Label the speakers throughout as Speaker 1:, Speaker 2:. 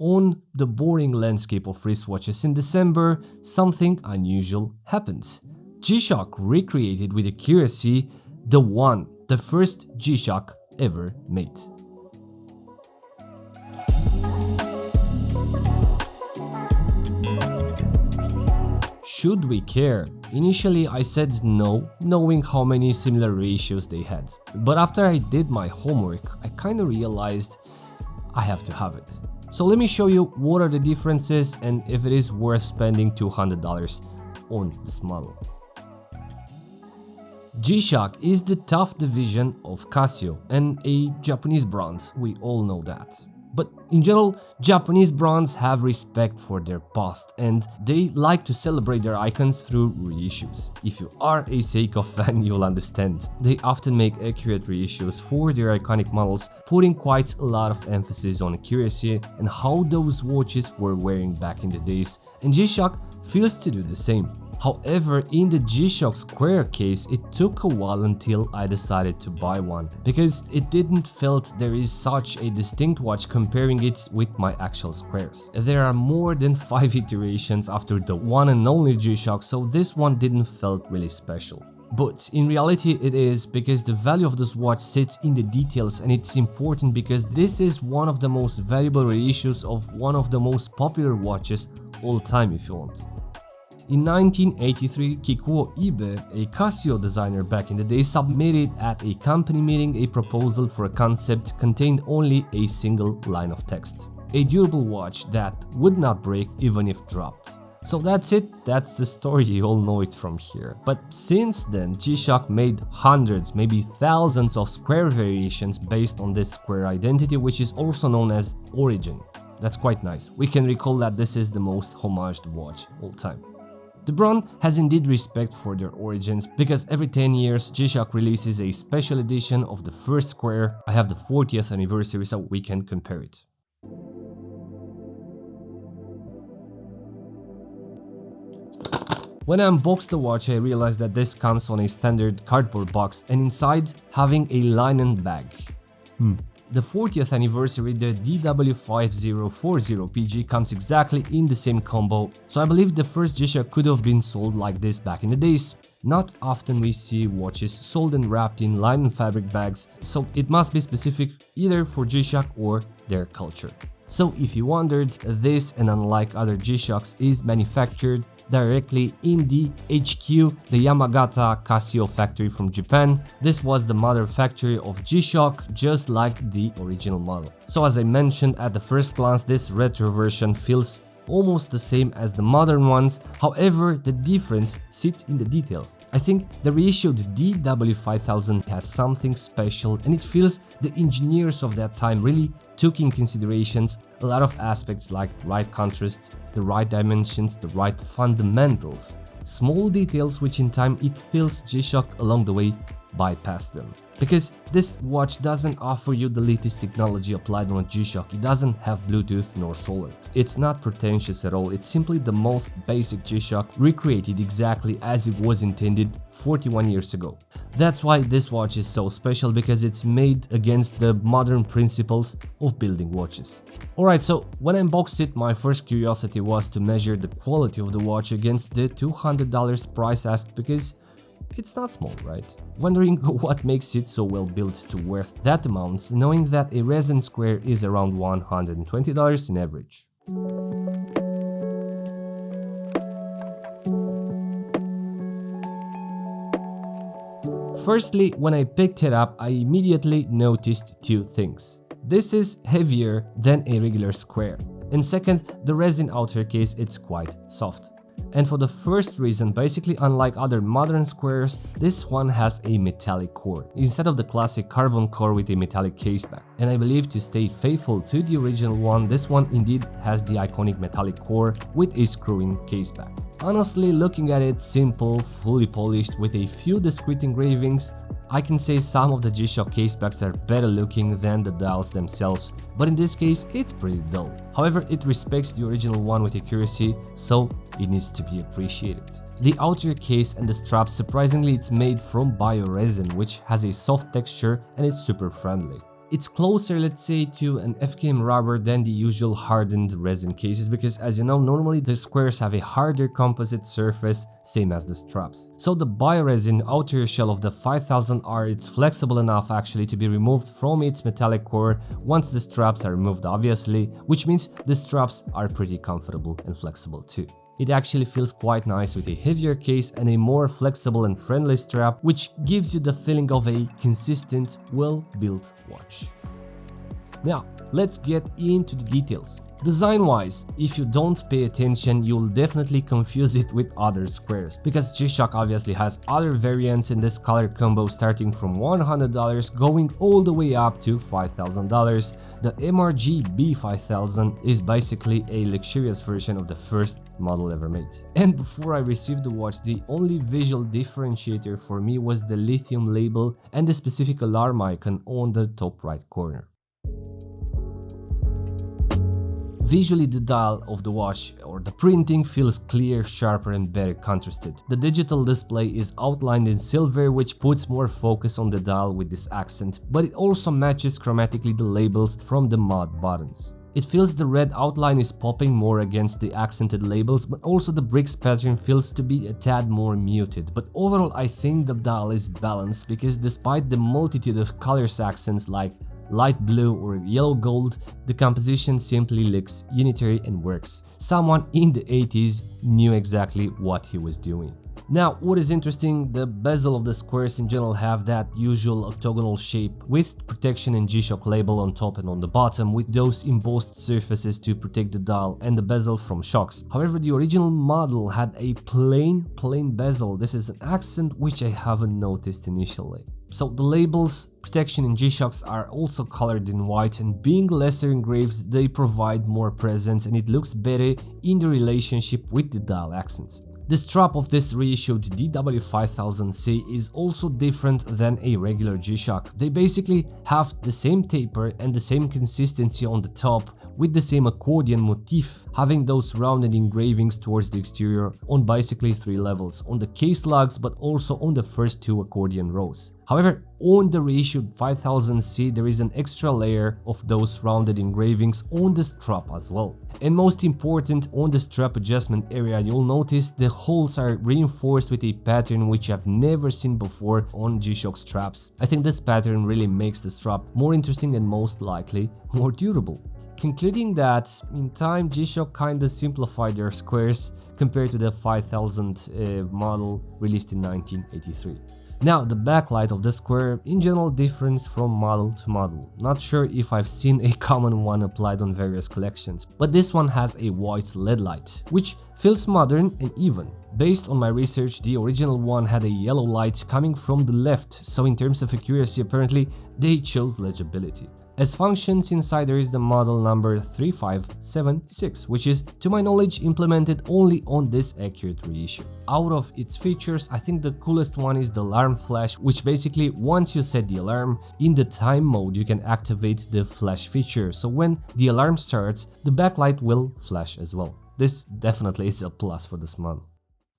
Speaker 1: On the boring landscape of wristwatches in December, something unusual happened. G-Shock recreated with accuracy the first G-Shock ever made. Should we care? Initially I said no, knowing how many similar reissues they had. But after I did my homework, I kinda realized I have to have it. So let me show you what are the differences and if it is worth spending $200 on this model. G-Shock is the tough division of Casio and a Japanese brand, we all know that. But in general, Japanese brands have respect for their past and they like to celebrate their icons through reissues. If you are a Seiko fan, you'll understand. They often make accurate reissues for their iconic models, putting quite a lot of emphasis on accuracy and how those watches were wearing back in the days, and G-Shock feels to do the same. However, in the G-Shock Square case, it took a while until I decided to buy one, because it didn't felt there is such a distinct watch comparing it with my actual squares. There are more than 5 iterations after the one and only G-Shock, so this one didn't felt really special. But in reality it is, because the value of this watch sits in the details, and it's important because this is one of the most valuable reissues of one of the most popular watches all time if you want. In 1983, Kikuo Ibe, a Casio designer back in the day, submitted at a company meeting a proposal for a concept contained only a single line of text. A durable watch that would not break even if dropped. So that's it, that's the story, you all know it from here. But since then, G-Shock made hundreds, maybe thousands of square variations based on this square identity, which is also known as origin. That's quite nice. We can recall that this is the most homaged watch all time. The brand has indeed respect for their origins, because every 10 years G-Shock releases a special edition of the first square. I have the 40th anniversary, so we can compare it. When I unboxed the watch, I realized that this comes on a standard cardboard box and inside having a linen bag. The 40th anniversary, the DW-5000R-1A comes exactly in the same combo, so I believe the first G-Shock could have been sold like this back in the days. Not often we see watches sold and wrapped in linen fabric bags, so it must be specific either for G-Shock or their culture. So if you wondered, this, and unlike other G-Shocks, is manufactured directly in the HQ, the Yamagata Casio factory from Japan. This was the mother factory of G-Shock, just like the original model. So as I mentioned, at the first glance this retro version feels almost the same as the modern ones, however the difference sits in the details. I think the reissued DW-5000 has something special, and it feels the engineers of that time really took in considerations a lot of aspects like right contrasts, the right dimensions, the right fundamentals. Small details which in time it feels G-Shock along the way bypass them. Because this watch doesn't offer you the latest technology applied on a G-Shock, it doesn't have Bluetooth nor solar. It's not pretentious at all, it's simply the most basic G-Shock recreated exactly as it was intended 41 years ago. That's why this watch is so special, because it's made against the modern principles of building watches. Alright, so when I unboxed it, my first curiosity was to measure the quality of the watch against the $200 price asked, because it's not small, right? Wondering what makes it so well built to worth that amount, knowing that a resin square is around $120 in average. Firstly, when I picked it up, I immediately noticed two things. This is heavier than a regular square, and second, the resin outer case is quite soft. And for the first reason, basically unlike other modern squares, this one has a metallic core instead of the classic carbon core with a metallic caseback. And I believe to stay faithful to the original one, this one indeed has the iconic metallic core with a screw-in caseback. Honestly, looking at it simple, fully polished with a few discrete engravings, I can say some of the G-Shock casebacks are better looking than the dials themselves, but in this case it's pretty dull. However, it respects the original one with accuracy, so it needs to be appreciated. The outer case and the strap, surprisingly it's made from bioresin, which has a soft texture and is super friendly. It's closer, let's say, to an FKM rubber than the usual hardened resin cases because, as you know, normally the squares have a harder composite surface, same as the straps. So the bioresin outer shell of the 5000R, it's flexible enough actually to be removed from its metallic core once the straps are removed, obviously, which means the straps are pretty comfortable and flexible too. It actually feels quite nice with a heavier case and a more flexible and friendly strap, which gives you the feeling of a consistent, well-built watch. Now, let's get into the details. Design-wise, if you don't pay attention, you'll definitely confuse it with other squares, because G-Shock obviously has other variants in this color combo starting from $100 going all the way up to $5,000. The MRG B5000 is basically a luxurious version of the first model ever made. And before I received the watch, the only visual differentiator for me was the lithium label and the specific alarm icon on the top right corner. Visually, the dial of the watch or the printing feels clear, sharper and better contrasted. The digital display is outlined in silver, which puts more focus on the dial with this accent, but it also matches chromatically the labels from the mod buttons. It feels the red outline is popping more against the accented labels, but also the bricks pattern feels to be a tad more muted. But overall, I think the dial is balanced because despite the multitude of colors accents like light blue or yellow gold, the composition simply looks unitary and works. Someone in the 80s knew exactly what he was doing. Now, what is interesting, the bezel of the squares in general have that usual octagonal shape with protection and G-Shock label on top and on the bottom, with those embossed surfaces to protect the dial and the bezel from shocks. However, the original model had a plain bezel. This is an accent which I haven't noticed initially. So the labels, protection and G-Shocks are also colored in white, and being lesser engraved, they provide more presence and it looks better in the relationship with the dial accents. The strap of this reissued DW-5000C is also different than a regular G-Shock. They basically have the same taper and the same consistency on the top, with the same accordion motif, having those rounded engravings towards the exterior on basically 3 levels, on the case lugs but also on the first 2 accordion rows. However, on the reissued 5000C there is an extra layer of those rounded engravings on the strap as well. And most important, on the strap adjustment area, you'll notice the holes are reinforced with a pattern which I've never seen before on G-Shock straps. I think this pattern really makes the strap more interesting and most likely more durable. Concluding that, in time, G-Shock kinda simplified their squares compared to the 5000 model released in 1983. Now, the backlight of the square in general differs from model to model. Not sure if I've seen a common one applied on various collections, but this one has a white LED light, which feels modern and even. Based on my research, the original one had a yellow light coming from the left, so in terms of accuracy apparently they chose legibility. As functions inside, there is the model number 3576, which is, to my knowledge, implemented only on this accurate reissue. Out of its features, I think the coolest one is the alarm flash, which basically, once you set the alarm, in the time mode you can activate the flash feature, so when the alarm starts, the backlight will flash as well. This definitely is a plus for this model.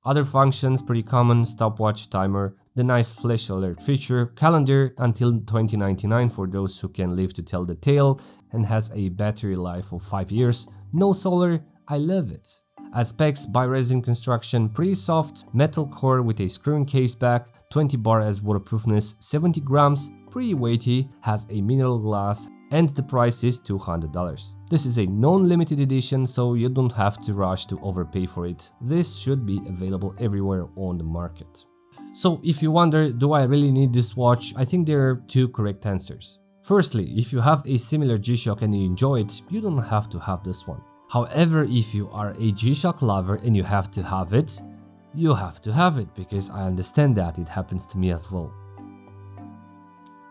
Speaker 1: Other functions pretty common: stopwatch, timer, the nice flash alert feature, calendar until 2099 for those who can live to tell the tale, and has a battery life of 5 years, no solar, I love it. As specs, bioresin construction, pretty soft, metal core with a screw case back, 20 bar as waterproofness, 70 grams, pretty weighty, has a mineral glass, and the price is $200. This is a non-limited edition, so you don't have to rush to overpay for it. This should be available everywhere on the market. So if you wonder, do I really need this watch? I think there are 2 correct answers. Firstly, if you have a similar G-Shock and you enjoy it, you don't have to have this one. However, if you are a G-Shock lover and you have to have it, you have to have it, because I understand that it happens to me as well.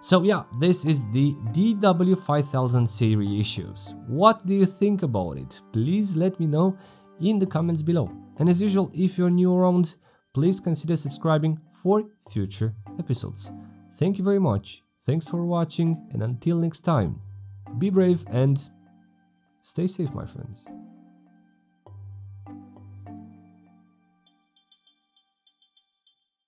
Speaker 1: So yeah, this is the DW-5000C reissues. What do you think about it? Please let me know in the comments below. And as usual, if you're new around, please consider subscribing for future episodes. Thank you very much. Thanks for watching, and until next time, be brave and stay safe, my friends.